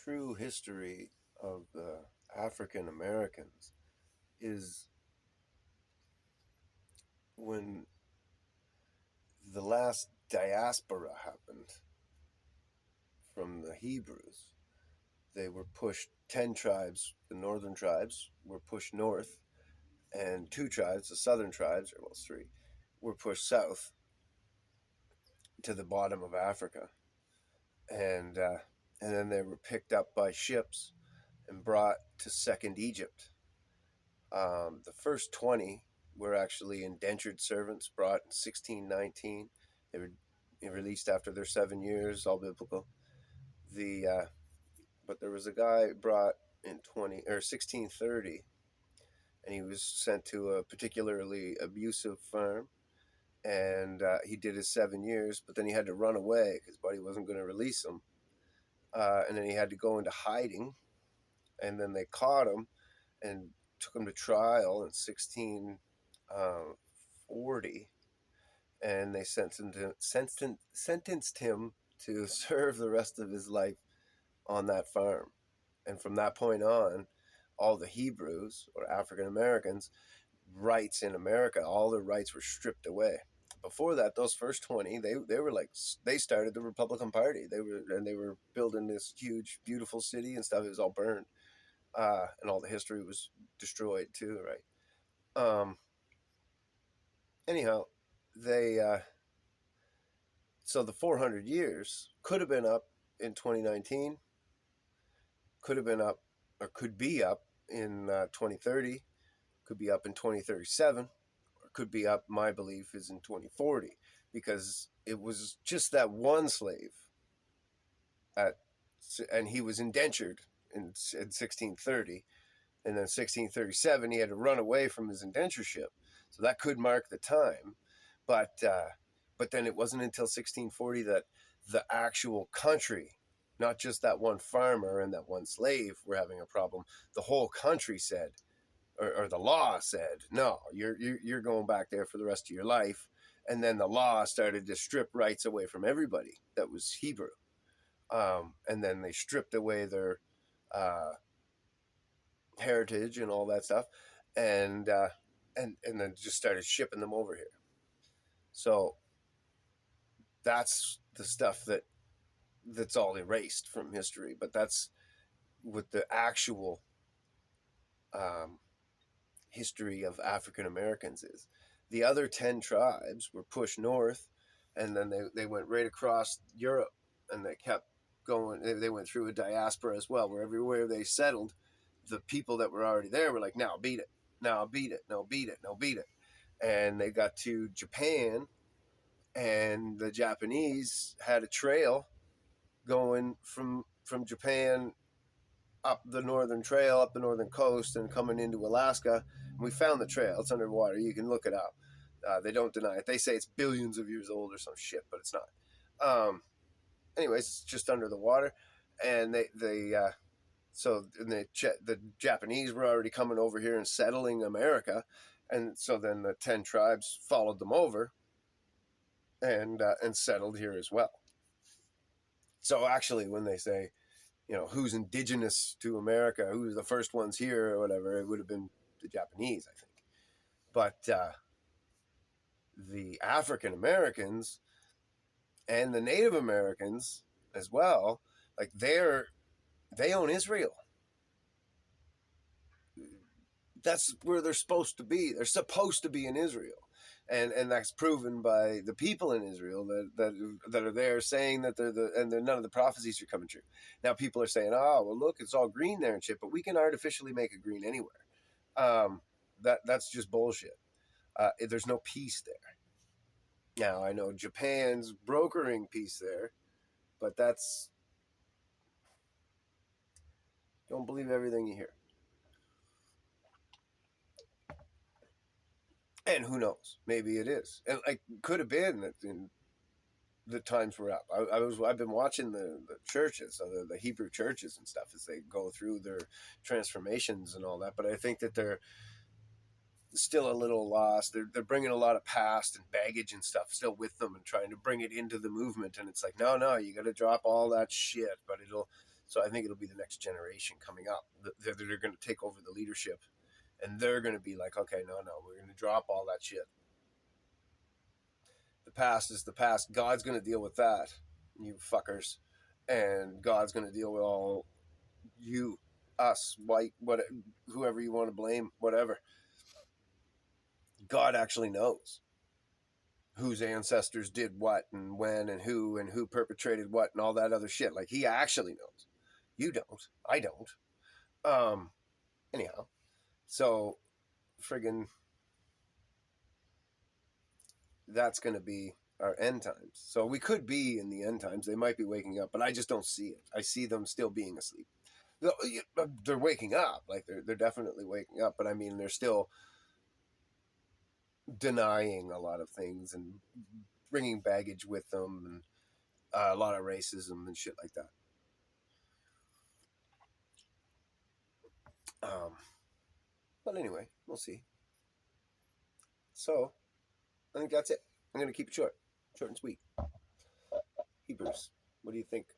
true history of the African Americans is when the last diaspora happened from the Hebrews. They were pushed, 10 tribes, the northern tribes, were pushed north, and two tribes, the southern tribes, or well, three, were pushed south to the bottom of Africa. And, uh, and then they were picked up by ships and brought to Second Egypt. The first 20 were actually indentured servants brought in 1619. They were released after their 7 years, all biblical. But there was a guy brought in 1630, and he was sent to a particularly abusive farm, and he did his 7 years, but then he had to run away because his buddy wasn't going to release him, and then he had to go into hiding, and then they caught him and took him to trial in 1640, and they sentenced him to serve the rest of his life on that farm. And from that point on, all the Hebrews or African Americans rights in America, all their rights were stripped away. Before that, those first 20, they were like, they started the Republican Party. They were building this huge, beautiful city and stuff. It was all burned, and all the history was destroyed too, right? Anyhow, they so the 400 years could have been up in 2019, could have been up, or could be up in 2030, could be up in 2037, or could be up, my belief is in 2040, because it was just that one slave at, and he was indentured in 1630, and then 1637 he had to run away from his indentureship, so that could mark the time. But then it wasn't until 1640 that the actual country, not just that one farmer and that one slave, were having a problem. The whole country said, or the law said, no, you're going back there for the rest of your life. And then the law started to strip rights away from everybody that was Hebrew, and then they stripped away their heritage and all that stuff, and then just started shipping them over here. So that's the stuff that's all erased from history. But that's what the actual history of African Americans is. The other 10 tribes were pushed north, and then they went right across Europe, and they kept going. They went through a diaspora as well, where everywhere they settled, the people that were already there were like, now beat it, now beat it, no beat it, no beat it. And they got to Japan, and the Japanese had a trail going from Japan up the northern trail, up the northern coast, and coming into Alaska. And we found the trail. It's underwater. You can look it up. They don't deny it. They say it's billions of years old or some shit, but it's not. Anyways, it's just under the water, and the Japanese were already coming over here and settling America, and so then the 10 tribes followed them over, and settled here as well. So actually, when they say, who's indigenous to America, who's the first ones here or whatever, it would have been the Japanese, I think. But the African Americans and the Native Americans as well, like they own Israel. That's where they're supposed to be. They're supposed to be in Israel. And that's proven by the people in Israel that are there saying that none of the prophecies are coming true. Now people are saying, oh, well, look, it's all green there and shit, but we can artificially make it green anywhere. That's just bullshit. There's no peace there. Now I know Japan's brokering peace there, but don't believe everything you hear. And who knows? Maybe it is. And like, could have been that in the times were up. I've been watching the churches, so the Hebrew churches and stuff, as they go through their transformations and all that. But I think that they're still a little lost. They're bringing a lot of past and baggage and stuff still with them, and trying to bring it into the movement. And it's like, no, you got to drop all that shit. But it'll So I think it'll be the next generation coming up. They're going to take over the leadership, and they're going to be like, okay, no, we're going to drop all that shit. The past is the past. God's going to deal with that, you fuckers, and God's going to deal with all you, us, white, what, whoever you want to blame, whatever. God actually knows whose ancestors did what and when and who perpetrated what and all that other shit. Like, he actually knows. You don't. I don't. Anyhow, so friggin' that's going to be our end times. So we could be in the end times. They might be waking up, but I just don't see it. I see them still being asleep. They're waking up. Like, they're definitely waking up, but I mean, they're still denying a lot of things and bringing baggage with them, and a lot of racism and shit like that. But anyway, we'll see. So I think that's it. I'm going to keep it short and sweet. Hebrews, what do you think?